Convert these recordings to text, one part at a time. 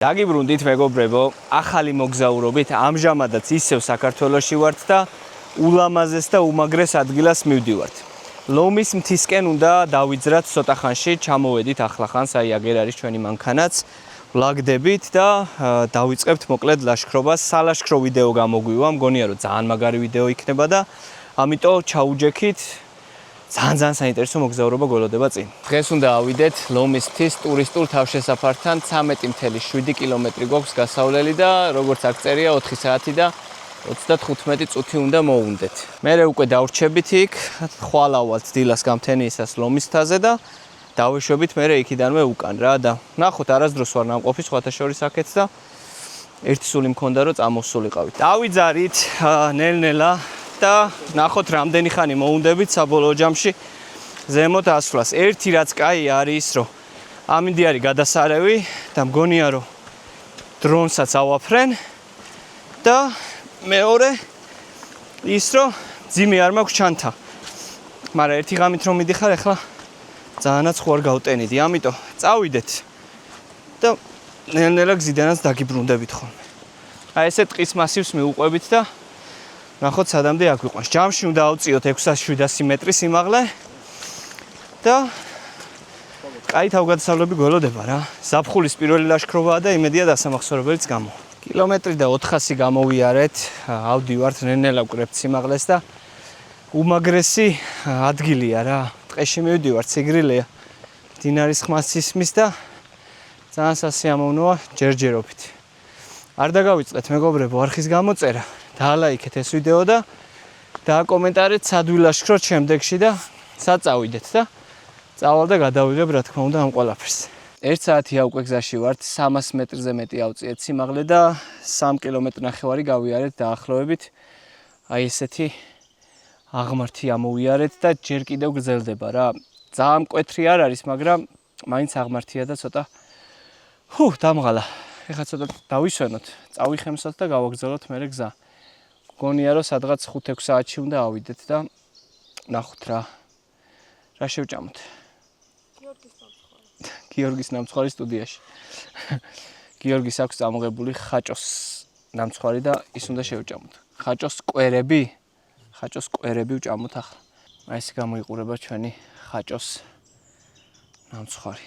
დაგიბრუნდით მეგობრებო, ახალი მოგზაურობით ამჟამადაც ისევ საქართველოში ვართ და ულამაზეს და უმაგრეს ადგილას მივდივართ. ლომის მთისკენ უნდა დავიძრათ ცოტა ხანში, ჩამოვედით ახლახანს, აი აგერ არის ჩვენი მანქანაც, ვლაგდებით და დავიწყებთ მოკლედ ლაშქრობას. სალაშქრო ვიდეო გამოგვივა, მგონია რომ ძალიან მაგარი ვიდეო იქნება და ამიტომ ჩაუჯექით. ძალიან საინტერესო მოგზაურობა გველოდება წინ. დღეს უნდა ავიდეთ ლომის მთის ტურისტულ თავშესაფართან 13.7 კილომეტრი გვაქვს გასავლელი და როგორც აქ წერია 4 საათი და 35 წუთი უნდა მოვუნდეთ. მერე უკვე დავრჩებით იქ, ხვალავალთ დილას გამთენიისას ლომის მთაზე და დავეშვებით მერე იქიდანვე უკან რა და ნახოთ არასდროს ვარ ნამყოფი სხვათა შორის აქეთ და ერთი სული მქონდა რომ წამოსულიყავით. დავიძარით ნელ-ნელა და ნახოთ რამდენი ხანი მოუნდებით საბოლოო ჯამში ზემოთ ასვლას. ერთი რაც კაი არის რომ ამინდი არის გადასარევი და მგონია რომ დრონსაც ავაფრენ და მეორე ის რომ ძიმე არ მაქვს ჩანთა. მაგრამ ერთი ღამით რომ მიდიხარ ახლა ძალიანაც ხوار გავტენიდი. ამიტომ წავიდეთ და ნელ-ნელა გზიდანაც დაგიბრუნდებით ხოლმე. აი ესე ტყის მასივს მიუყვებით და ნახოთ სადამდე აგვიყვანს. ჯამში უნდა ავწიოთ 600-700 მეტრი სიმაღლე და კაი თავგადასავლები გველოდება რა. ზაფხულის პირველი ლაშქრობაა და იმედია დასამახსოვრებელიც გამო. კილომეტრი და 400 გამოვიარეთ, ავდივართ ნელ-ნელა ვკრებთ სიმაღლეს და უმაგრესი ადგილია რა. ტყეში მივდივართ, სიგრილეა. მდინარის ხმას ისმის და ძალიან სასიამოვნოა ჯერჯერობით. არ დაგავიწყდეთ მეგობრებო არხის გამოწერა. დაალაიქეთ ეს ვიდეო და დააკომენტარეთ სად ვილაშქროთ შემდეგში და სად წავიდეთ და წავალ და გადავიღებ რა თქმა უნდა ამ ყველაფერს. 1 საათია უკვე გზაში ვართ, 300 მეტრზე მეტი ავწიეთ სიმაღლე და 3 კილომეტრი ნახევარი გავიარეთ დაახლოებით. აი ესეთი აღმართი ამოვიარეთ და ჯერ კიდევ გრძელდება რა. ძალიან მკვეთრი არ არის, მაგრამ მაინც აღმართია და ცოტა დამღალა. ეხლა ცოტა დავისვენოთ, წავიხემსოთ და გავაგზავნოთ მერე გზა. მგონია რომ სადღაც 5-6 საათში უნდა ავიდეთ და ნახოთ რა შევჭამოთ. გიორგის ნამცხვარი სტუდიაში. გიორგის აქვს წამოღებული ხაჭოს ნამცხვარი და ის უნდა შევჭამოთ. ხაჭოს კვერები ვჭამოთ ახლა. აი ესე გამოიყურება ჩვენი ხაჭოს ნამცხვარი.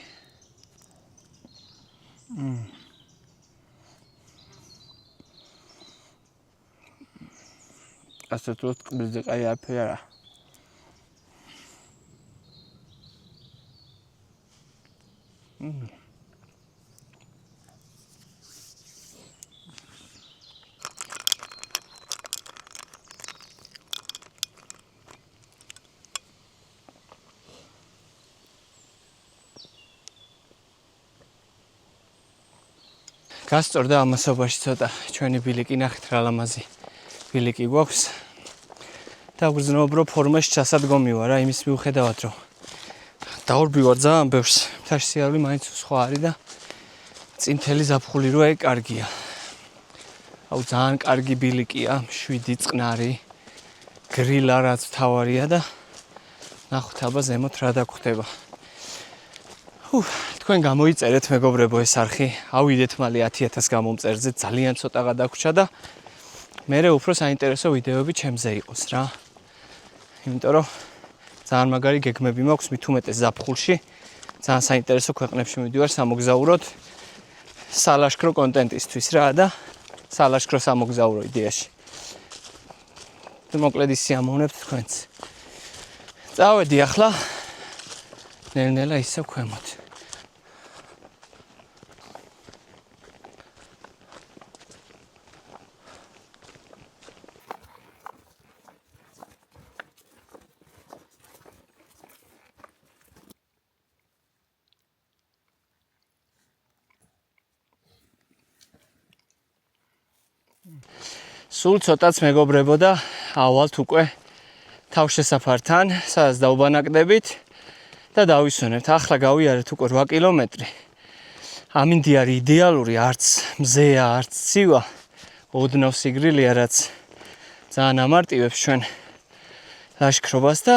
ასე თუ კბილზე კაი არაფერი არა. გასწორდა ამასობაში ცოტა ჩვენი ბილიკი ნახეთ რა ლამაზი ბილიკი გვაქვს. დაგვგრძნობ რომ ფორმაში ჩასადგომი ვარ რა იმის მიუხედავად რომ დაურბივარ ძალიან ბევრს. მთაში სიარული მაინც სხვა არის და წინთელი ზაფხული რო ეგ კარგია. აუ ძალიან კარგი ბილიკია, 7 წყნარი, გრილა რაც თავარია და ნახოთ აბა ზემოთ რა დაგხვდება. თქვენ გამოიწერეთ მეგობრებო ეს არხი, ავიდეთ მალე 10,000 გამომწერზე, ძალიან ცოტა გადაგვრჩა და მერე უფრო საინტერესო ვიდეოები ჩემზე იყოს რა. იმიტომ რომ ძალიან მაგარი გეგმები მაქვს მით უმეტეს ზაფხულში. ძალიან საინტერესო ქვეყნებში მივდივარ სამოგზაუროდ სალაშქრო კონტენტისთვის რა და სალაშქრო სამოგზაურო იდეაში. მოკლედ ისიამოვნებთ თქვენც. წავედი ახლა ნელ-ნელა ისევ ქვემოთ. სულ ცოტაც მეგობრებო და ავალთ უკვე თავშესაფართან, სადაც დავბანაკდებით და დავისვენებთ. ახლა გავიარეთ უკვე 8 კილომეტრი. ამინდი არის იდეალური, არც მზეა, არც ცივა. ოდნავ სიგრილეა, რაც ძალიან ამარტივებს ჩვენ ლაშქრობას და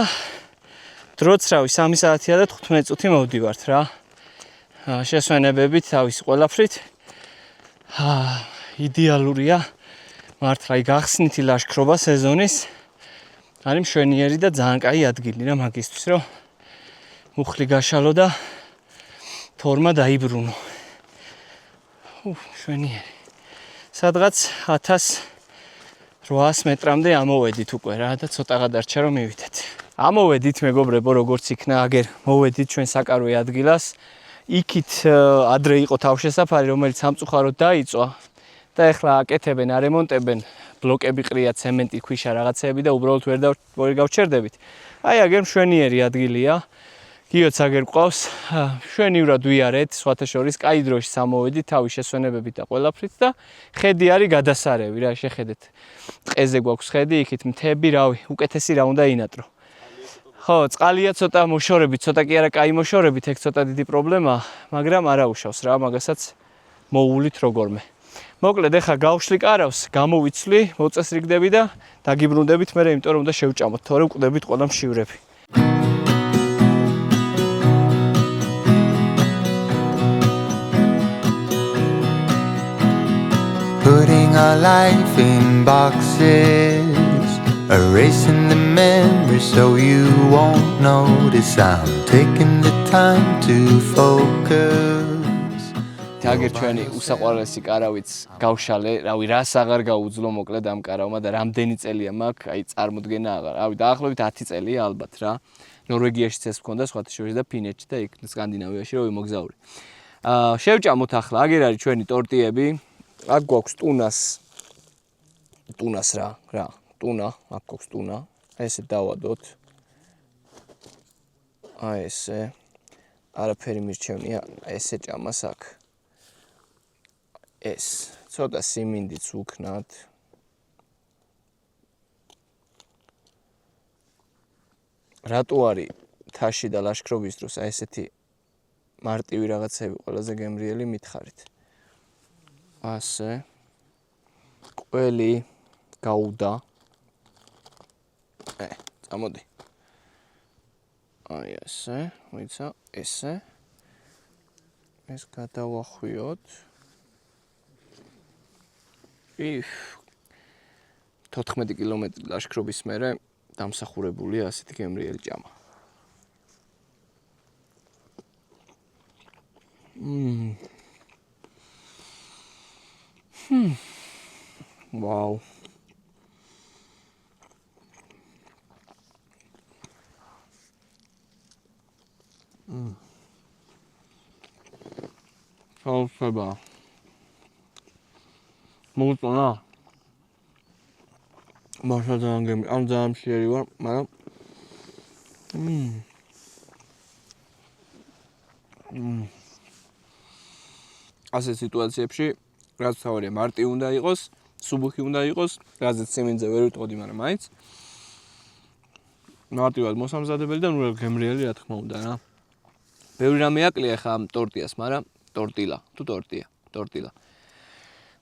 დროც რავი 3 საათია და 15 წუთი მოვდივართ რა. შესვენებებით თავის ყველაფრით იდეალურია მართლა გახსნითი ლაშქრობა სეზონის არის მშვენიერი და ძალიან კაი ადგილი რა მაგისთვის რომ მუხლი გაშალო და ფორმა დაიბრუნო. მშვენიერი. სადღაც 1800 მეტრამდე ამოვედით უკვე რა და ცოტაღა დარჩა რომ მივიდეთ. ამოვედით მეგობრებო როგორც იქნა აგერ მოვედით ჩვენ საკარვე ადგილას. იქით ადრე იყო თავშესაფარი რომელიც სამწუხაროდ დაიწვა და ეხლა აკეთებენ არემონტებენ ბლოკები ყრია ცემენტი ქვიშა რაღაცეები და უბრალოდ ვერ გავჩერდებით. აი აგერ მშვენიერი ადგილია. გიოც აგერ ყავს მშვენივრად ვიარეთ სხვათა შორის კაი დროში სამოვედით თავის შესვენებებით და ყველაფრით და ხედი არის გადასარევი რა შეხედეთ. ტყეზე გვაქვს ხედი იქით მთები რავი უკეთესი რა უნდა ინატრო. ხო, წყალია ცოტა მოშორებით, ცოტა კი არა კაი მოშორებით, ეგ ცოტა დიდი პრობლემაა, მაგრამ არა უშავს რა, მაგასაც მოუვლით როგორმე. მოკლედ ეხა გავშლი კარავს, გამოვიცვლი, მოწესრიგდები და დაგიბრუნდებით მერე, იმიტომ რომ უნდა შევჭამოთ, თორე ვკვდებით ყველა მშივრები. Putting our life in boxes, erasing the memories so you won't notice. I'm taking the time to focus. აგერ ჩვენი უსაყვარლესი კარავიც გავშალე, რავი, რას აღარ გაუძლო მოკლედ ამ კარავმა და რამდენი წელია მაქვს, აი წარმოდგენა აღარ. რავი, დაახლოებით 10 წელია ალბათ რა. ნორვეგიაშიც ეს მქონდა, სხვათა შორის და ფინეთში და იქ სკანდინავიაში რო ვიმოგზაური. შევჭამოთ ახლა, აგერ არის ჩვენი ტორტიები. აქ გვაქვს ტუნას რა, ტუნა, აქ გვაქვს ტუნა. ესე დავადოთ. აი ესე. არაფერი მირჩევნია, ესე ჭამას აქ. ეს ცოტა სიმინდიც უქნათ. რატო არის თაში და ლაშქრობის დროს აი ესეთი მარტივი რაღაცები ყველაზე გემრიელი მითხარით. ასე. ყველი გაუდა. წამოდი. აი ესე, ვიცა, ესე. ეს გადავახვიოთ. 14 კილომეტრი ლაშქრობის მერე დამსახურებულია ასეთი გემრიელი ჭამა. ვაუ. სალსება. მოუწონა. მაშა ძალიან გემრიელი, ამ ძალიან მშიერი ვარ, მაგრამ ასე სიტუაციებში რაც თავარია მარტი უნდა იყოს, სუბუხი უნდა იყოს, რაზეც სიმინძე ვერ ვიტყოდი, მაგრამ მაინც მარტივად მოსამზადებელი და ნუ გემრიელი რა თქმა უნდა რა. ბევრი რამე აკლია ხა ამ ტორტიას, მაგრამ ტორტილა, თუ ტორტია, ტორტილა.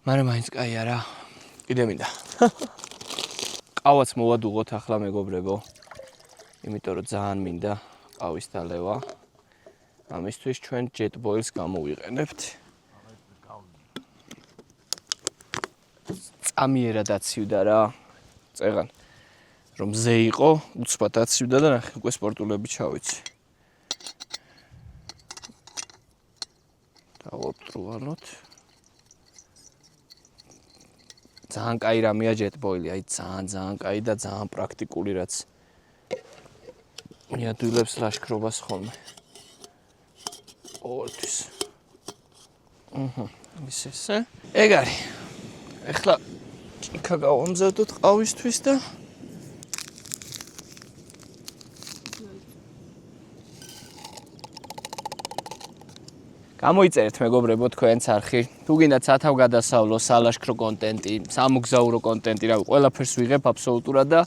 მაგრამ მაინც კაია რა. კიდე მინდა. ყავაც მოვადუღოთ ახლა მეგობრებო. იმიტომ რომ ძალიან მინდა ყავის დალევა. ამისთვის ჩვენ jet boil-ს გამოვიყენებთ. წამიერად აცივდა რა. წეგან რომ ზე იყო, უცბად აცივდა და ნახე, უკვე სპორტულები ჩავიცი. დავუტრუალოთ. ძალიან კაი რამეა jet boil-ი, აი ძალიან კაი და ძალიან პრაქტიკული რაც მიადვილებს ლაშქრობას ხოლმე. ყოველთვის. ისე. ეგ არის. ეხლა ჭიქა გავამზადოთ ყავისთვის და გამოიწერეთ მეგობრებო თქვენც არხი. თუ გინდათ სათავ გადასავლო, სალაშქრო კონტენტი, სამოგზაურო კონტენტი, რავი, ყველაფერს ვიღებ აბსოლუტურად და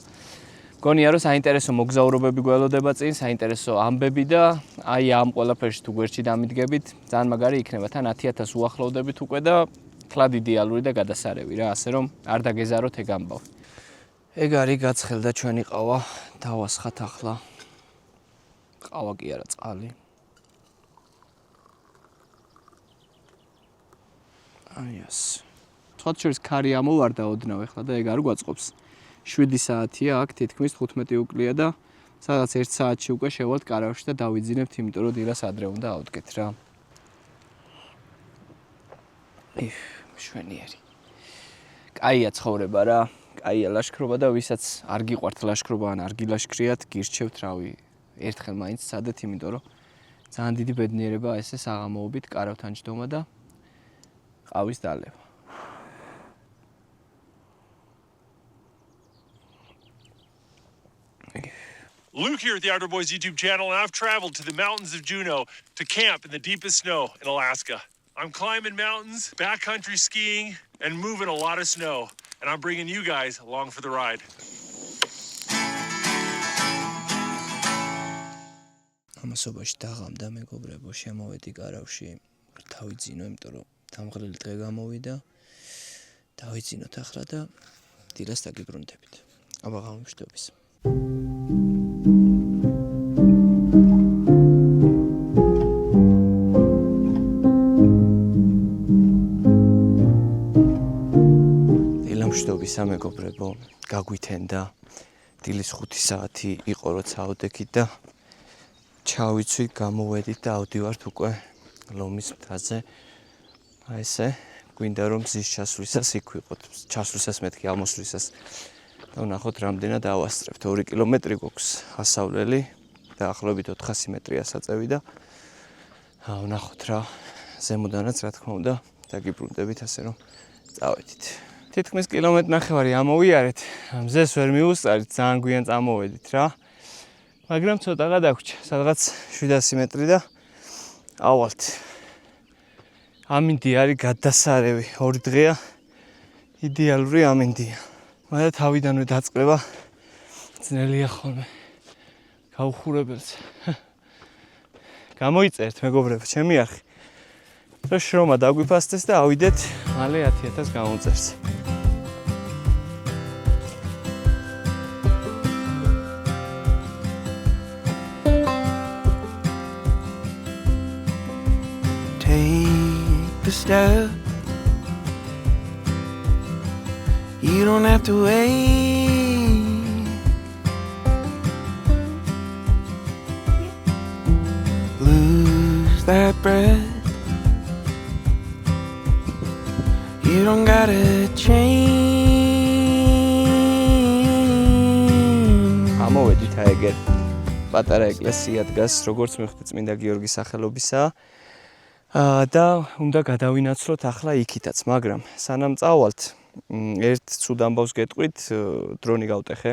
გონია რომ საინტერესო მოგზაურობები გველოდება წინ, საინტერესო ამბები და აი ამ ყველაფერში თუ გვერდში დამიდგებით, ძალიან მაგარი იქნება. თან 10,000 უახლოვდებით უკვე და თლად იდეალური და გადასარევი რა, ასე რომ არ დაგეზაროთ ეგ ამბავი. ეგ არის გაცხელდა ჩვენი ყავა, დავასხათ ახლა. ყავა კი არა, წყალი. აი ეს. Სხვათა შორის ქარი ამოვარდა ოდნავ ახლა და ეგ არ გვაწყობს. 7 საათია აქ თითქმის 15 უკლია და სადღაც 1 საათში უკვე შევალთ კარავში და დავიძინებთ, იმიტომ რომ დილას ადრე უნდა ავდგეთ რა. შვენიერი. კაია ცხოვრება რა. კაია ლაშქრობა და ვისაც არ გიყვართ ლაშქრობა ან არ გილაშქრიათ, გირჩევთ რავი, ერთხელ მაინც სადეთ, იმიტომ რომ ძალიან დიდი ბედნიერება ესე საღამოობით კარავთან ჯდომა და ყავის დალევა. Luke here at the Outdoor Boys YouTube channel, and I've traveled to the mountains of Juneau to camp in the deepest snow in Alaska. I'm climbing mountains, backcountry skiing, and moving a lot of snow. And I'm bringing you guys along for the ride. ამასობაში დაღამდა მეგობრებო, შემოვედი კარავში, დავიძინო, იმიტომ რომ დამღლელი დღე გამოვიდა. დავიძინოთ ახლა და დილას დაგიბრუნდებით. აბა გამომშვიდობის. დილამშვიდობის ამეგობრებო, გაგვითენდა. დილის 5 საათი იყო როცა ავდექით და ჩავიცვი, გამოვედით და ავდივართ უკვე ლომის მთაზე. აი ესე, გვინდა რომ მზის ჩასვლისას იქ ვიყოთ. ჩასვლისას მეთქი ამოსვლისას. და ვნახოთ რამდენად ავასწრებთ. 2 კილომეტრი გვაქვს ასავლელი და ახლობით 400 მეტრია საწევი და ვნახოთ რა ზემოდანაც რა თქმა უნდა დაგიბრუნდებით, ასე რომ წავედით. თითქმის კილომეტრ-ნახევარი ამოვიარეთ. მზეს ვერ მიუსწარით, ძალიან გვიან წამოვედით რა. მაგრამ ცოტაღა დაგვრჩა, სადღაც 700 მეტრი და ავალთ. ამინდი არის გადასარევი, 2 დღეა იდეალური ამინდია. მაგრამ თავიდანვე დაწყება ძნელია ხოლმე. გაუხურებელს. გამოიწერთ მეგობრებო, ჩემი არხი. რომ შრომა დაგვიფასდეს და ავიდეთ მალე 10,000 გამოწერს. Take the step. You don't have to wait. Lose that breath. You don't gotta change. ამოვედით აი ეგ პატარა ეკლესია დგას, როგორც მივხვდი წმინდა გიორგის სახელობისაა. და უნდა გადავინაცვლოთ ახლა იქითაც, მაგრამ სანამ წავალთ, ერთ ცუდ ამბავს გეტყვით, დრონი გავტეხე.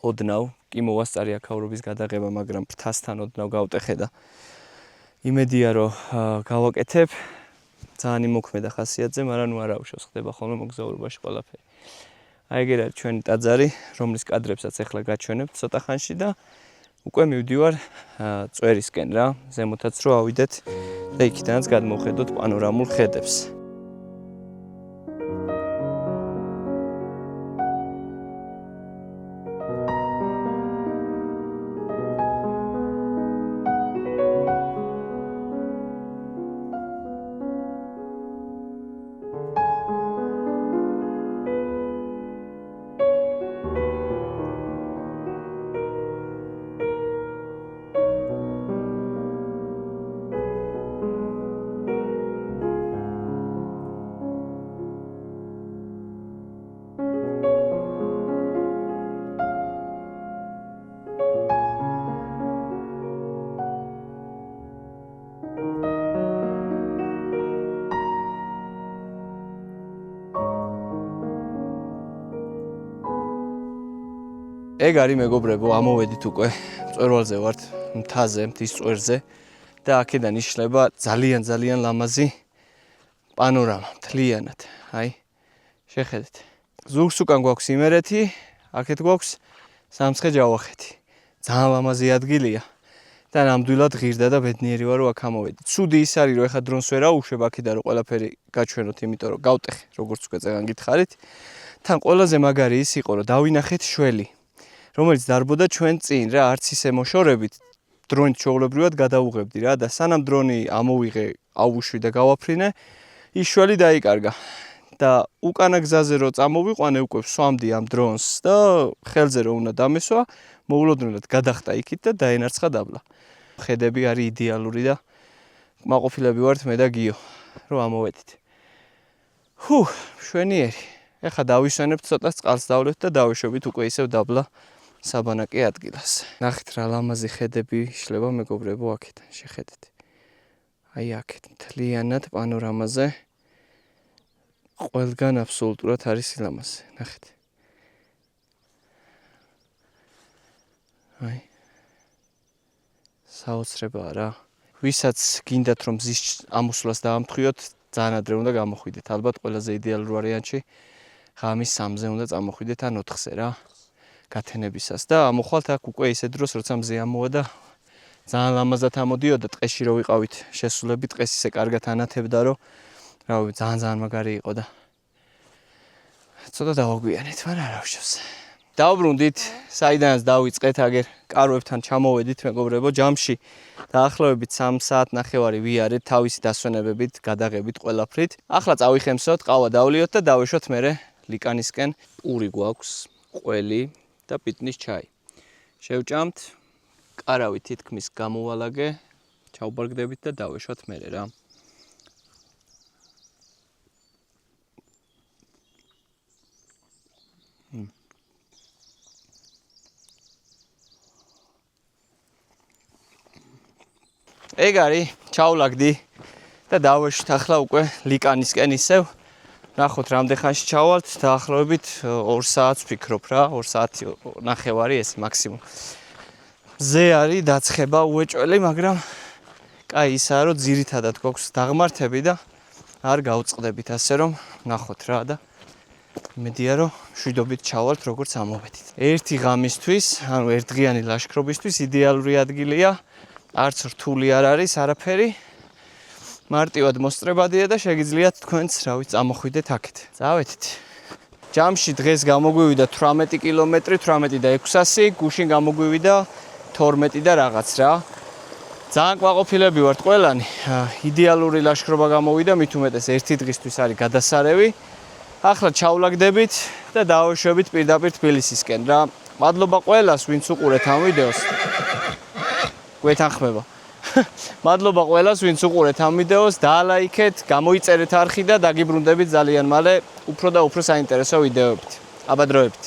ოდნავ, კი მოვასწარი აქაურობის გადაღება, მაგრამ ფრთასთან ოდნავ გავტეხე და იმედია რომ გავაკეთებ. ძალიან იმოქმედა ხასიათზე, მაგრამ ნუ არ აუშავს, ხდება ხოლმე მოგზაურობაში ყველაფერი. აი ეგ არის ჩვენი ტაძარი, რომლის კადრებსაც ახლა გაჩვენებთ ცოტა ხანში და უკვე მივდივარ წვერისკენ რა, ზემოთაც რო ავიდეთ და იქიდანაც გადმოვხედოთ პანორამულ ხედებს. ეგ არის მეგობრებო, ამოვედით უკვე მწვერვალზე ვართ, მთაზე, მთის წვერზე და აქედან იშლება ძალიან ლამაზი პანორამა, მთლიანად. აი, შეხედეთ. ზურგს უკან გვაქვს იმერეთი, აქეთ გვაქვს სამცხე-ჯავახეთი. ძალიან ლამაზი ადგილია და ნამდვილად ღირდა და ბედნიერი ვარ რომ აქ ამოვედი. ცუდი ის არის რომ ეხა დრონს ვერ აუშვებ აქედან რომ ყველაფერი გაჩვენოთ, იმიტომ რომ გავტეხე, როგორც უკვე წეგან გითხარით. თან ყველაზე მაგარი ის იყო რომ დავინახეთ შველი, რომელიც დარბოდა ჩვენ წინ რა, არც ისე მოშორებით, დრონით ჩვეულებრივად გადავუღებდი რა და სანამ დრონი ამოვიღე, აუშვი და გავაფრინე, იშველი დაიკარგა. და უკანა გზაზე რო წამოვიყვანე უკვე ვსვამდი ამ დრონს და ხელზე რო უნდა დამესვა, მოულოდნელად გადახტა იქით და დაენარცხა დაბლა. ხედები არის იდეალური და კმაყოფილები ვართ მე და გიო, რომ ამოვედით. მშვენიერი. ეხლა დავისვენებთ ცოტა წყალს დავლევთ და დავეშვებით უკვე ისევ დაბლა საბანაკე ადგილას. ნახეთ რა ლამაზი ხედები იშლება მეგობრებო აქედან, შეხედეთ. აი აქეთ მთლიანად პანორამაზე ყველგან აბსოლუტურად არის სილამაზე, ნახეთ. აი. საოცრებაა რა. ვისაც გინდათ რომ მზის ამოსვლას დაამთხვიოთ, ძალიან ადრე უნდა გამოხვიდეთ. ალბათ ყველაზე იდეალურ ვარიანტში ღამის 3-ზე უნდა წამოხვიდეთ ან 4-ზე რა. გათენებისას და ამოხვალთ აქ უკვე ისე დროს, როცა მზე ამოვა და ძალიან ლამაზად ამოდიოდა ტყეში რო ვიყავით შესულები, ტყეს ისე კარგად ანათებდა რომ რა ვიცი, ძალიან მაგარი იყო და ცოტა დავაგვიანეთ, მაგრამ რა ვშევს. დავბრუნდით, საიდანაც დავიწყეთ, აგერ კარვებთან ჩამოვედით მეგობრებო, ჯამში დაახლოებით 3 საათ ნახევარი ვიარეთ თავისი დასვენებებით, გადაღებით ყველაფრით. ახლა წავიხემსოთ, ყავა დავლიოთ და დავეშვათ მერე ლიკანისკენ. პური გვაქვს, ყველი და პიტნის ჩაი. შევჭამთ, კარავი თითქმის გამოვალაგე, ჩავბარგდებით და დავეშვათ მერე რა. ეგ არის, ჩავლაგდი და დავეშვით ახლა უკვე ლიკანისკენ ისევ. ნახოთ რამდენ ხანში ჩავალთ, დაახლოებით 2 საათს ვფიქრობ რა, 2 საათი ნახევარი ეს მაქსიმუმ. მზე არის დაცხება უეჭველი, მაგრამ კაი ისაა რომ ძირითადად გვაქვს დაღმართები და არ გავწყდებით, ასე რომ ნახოთ რა და იმედია რომ შვიდობით ჩავალთ როგორც ამოვედით. ერთი ღამისთვის, ანუ ერთდღიანი ლაშქრობისთვის იდეალური ადგილია. არც რთული არ არის არაფერი. მარტივად მოსწრებადია და შეგიძლიათ თქვენც, რა ვიცი, წამოხვიდეთ აქეთ. წავედით. ჯამში დღეს გამოგვივიდა 18 კილომეტრი, 18 და 600, გუშინ გამოგვივიდა 12 და რაღაც რა. ძალიან კმაყოფილები ვართ ყველანი. იდეალური ლაშქრობა გამოვიდა, მით უმეტეს ერთი დღისთვის არის გადასარევი. ახლა ჩავლაგდებით და დავეშვებით პირდაპირ თბილისისკენ რა. მადლობა ყველას, ვინც უყურეთ ამ ვიდეოს. გვეთანხმება. მადლობა ყველას, ვინც უყურეთ ამ ვიდეოს, დაალაიქეთ, გამოიწერეთ არხი და დაგიბრუნდებით ძალიან მალე უფრო და უფრო საინტერესო ვიდეოებით. აბა დროებით.